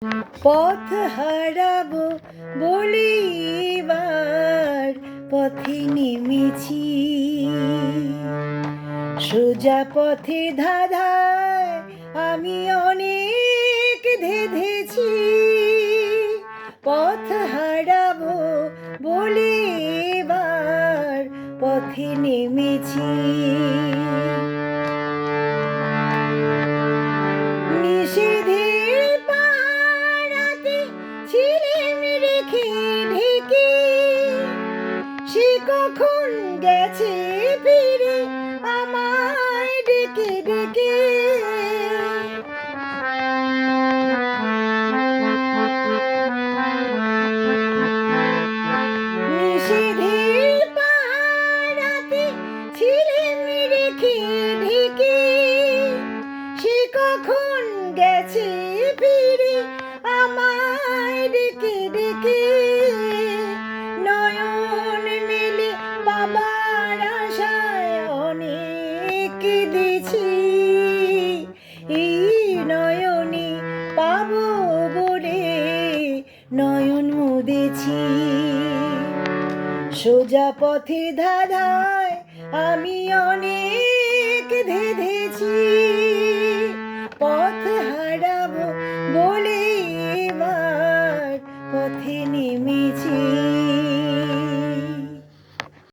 পথ হারাবো বলে এবার পথে নেমেছি, সোজা পথে ধাঁধায় আমি অনেক ধেঁধেছি। পথ হারাবো বলে এবার পথে নেমেছি। নিষেধের পাড়াতে ছিলেন রেখে ঢেকে, সে কখন গেছে ফিরে আমায় ডেকে ডেকে। নিষেধের পাড়াতে ছিলেন রেখে ঢেকে, সে কখন গেছে ফিরে আমায় ডেকে ডেকে। নয়ন মেলে বাবার আশায় অনেক কেঁদেছি, এই নয়নে পাবো বলে নয়ন মুদেছি। সোজা পথে ধাঁধায় আমি অনেক ধেঁধেছি।